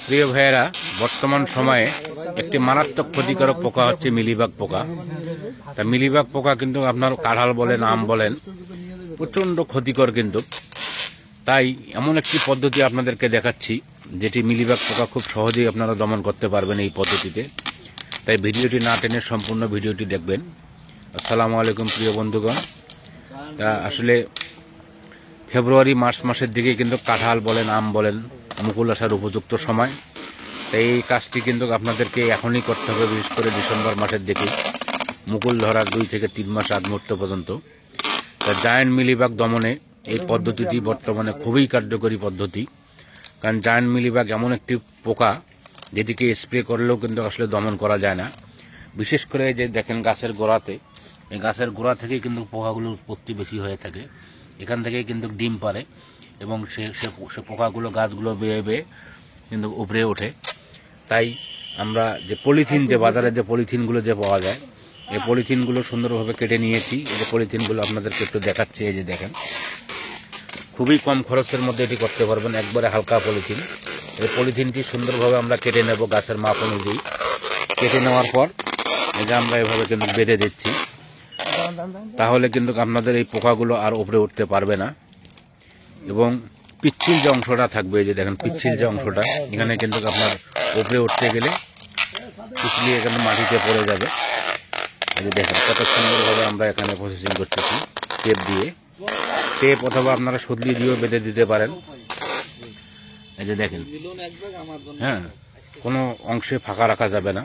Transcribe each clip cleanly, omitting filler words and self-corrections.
প্রিয় ভাইয়েরা, বর্তমান সময়ে একটি মারাত্মক ক্ষতিকারক পোকা হচ্ছে মিলিবাগ পোকা। তা মিলিবাগ পোকা কিন্তু আপনার কাঁঠাল বলেন, আম বলেন, প্রচণ্ড ক্ষতিকর কিন্তু। তাই এমন একটি পদ্ধতি আপনাদেরকে দেখাচ্ছি যেটি মিলিবাগ পোকা খুব সহজেই আপনারা দমন করতে পারবেন এই পদ্ধতিতে। তাই ভিডিওটি না টেনে সম্পূর্ণ ভিডিওটি দেখবেন। আসসালামু আলাইকুম প্রিয় বন্ধুগণ। তা আসলে ফেব্রুয়ারি মার্চ মাসের দিকে কিন্তু কাঁঠাল বলেন, আম বলেন, মুকুল আসার উপযুক্ত সময়। তাই এই কাজটি কিন্তু আপনাদেরকে এখনই করতে হবে, বিশেষ করে ডিসেম্বর মাসের দিকে মুকুল ধরার 2 থেকে 3 মাস আগ মুহূর্ত পর্যন্ত। তা জায়ান্ট মিলিবাগ দমনে এই পদ্ধতিটি বর্তমানে খুবই কার্যকরী পদ্ধতি। কারণ জায়ান্ট মিলিবাগ এমন একটি পোকা যেটিকে স্প্রে করলেও কিন্তু আসলে দমন করা যায় না। বিশেষ করে যে দেখেন গাছের গোড়াতে, এই গাছের গোড়া থেকেই কিন্তু পোকাগুলোর উৎপত্তি বেশি হয়ে থাকে। এখান থেকেই কিন্তু ডিম পারে এবং সে পোকাগুলো গাছগুলো বেয়ে বেয়ে কিন্তু উপরে ওঠে। তাই আমরা যে পলিথিন, যে বাজারে যে পলিথিনগুলো যে পাওয়া যায়, এই পলিথিনগুলো সুন্দরভাবে কেটে নিয়েছি। এই যে পলিথিনগুলো আপনাদেরকে একটু দেখাচ্ছি, এই যে দেখেন, খুবই কম খরচের মধ্যে এটি করতে পারবেন, একবারে হালকা পলিথিন। এই পলিথিনটি সুন্দরভাবে আমরা কেটে নেব গাছের মাপ অনুযায়ী। কেটে নেওয়ার পর এই যে আমরা এভাবে কিন্তু বেঁধে দিচ্ছি। তাহলে কিন্তু আপনাদের এই পোকাগুলো আর উপরে উঠতে পারবে না। এবং পিচ্ছিল যে অংশটা থাকবে, এই যে দেখেন পিচ্ছিল যে অংশটা, এখানে কিন্তু আপনার উপরে উঠতে গেলে পিছলিয়ে এখানে মাটিতে পড়ে যাবে। এই যে দেখেন কত সুন্দরভাবে আমরা এখানে প্রসেসিং করতেছি টেপ দিয়ে। টেপ অথবা আপনারা সদলি দিয়েও বেঁধে দিতে পারেন। এই যে দেখেন, হ্যাঁ, কোনো অংশে ফাঁকা রাখা যাবে না।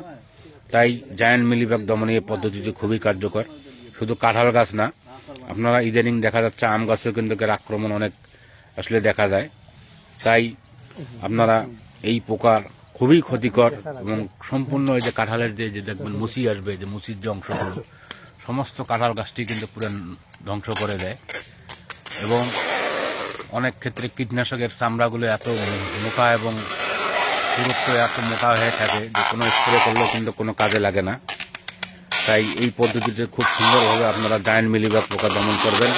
তাই জায়ান্ট মিলিবাগ দমনে এই পদ্ধতিটি খুবই কার্যকর। শুধু কাঁঠাল গাছ না, আপনারা ইদানিং দেখা যাচ্ছে আম গাছেও কিন্তু এর আক্রমণ অনেক আসলে দেখা যায়। তাই আপনারা এই পোকার খুবই ক্ষতিকর এবং সম্পূর্ণ এই যে কাঁঠালের যে দেখবেন মুচি আসবে, যে মুচির যে অংশগুলো, সমস্ত কাঁঠাল গাছটি কিন্তু পুরো ধ্বংস করে দেয়। এবং অনেক ক্ষেত্রে কীটনাশকের চামড়াগুলো এত মোটা এবং পুরুত্ব এত মোটা হয়ে থাকে যে কোনো স্প্রে করলেও কিন্তু কোনো কাজে লাগে না। তাই এই পদ্ধতিতে খুব সুন্দরভাবে আপনারা জায়ান্ট মিলিবাগ পোকা দমন করবেন।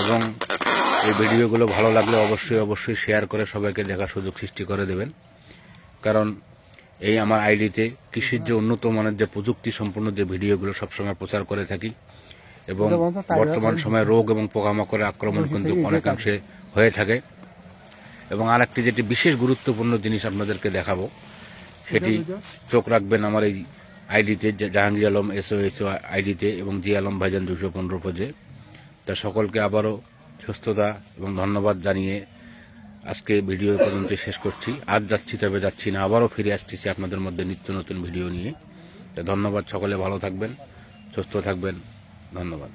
এবং এই ভিডিওগুলো ভালো লাগলে অবশ্যই শেয়ার করে সবাইকে দেখার সুযোগ সৃষ্টি করে দেবেন। কারণ এই আমার আইডিতে কৃষির যে উন্নত মানের যে প্রযুক্তি সম্পন্ন যে ভিডিওগুলো সবসময় প্রচার করে থাকি। এবং বর্তমান সময়ে রোগ এবং পোকামাকড়ের আক্রমণ কিন্তু অনেকাংশে হয়ে থাকে। এবং আরেকটি যেটি বিশেষ গুরুত্বপূর্ণ জিনিস আপনাদেরকে দেখাবো, সেটি চোখ রাখবেন আমার এই আইডিতে, জাহাঙ্গীর আলম SOSO আইডিতে এবং জি আলম ভাইজান 215 পেজে। তা সকলকে আবারও সুস্থতা এবং ধন্যবাদ জানিয়ে আজকে ভিডিও পর্যন্ত শেষ করছি। আজ যাচ্ছি তবে যাচ্ছি না, আবারও ফিরে আসতেছি আপনাদের মধ্যে নিত্য নতুন ভিডিও নিয়ে। তা ধন্যবাদ, সকলে ভালো থাকবেন, সুস্থ থাকবেন, ধন্যবাদ।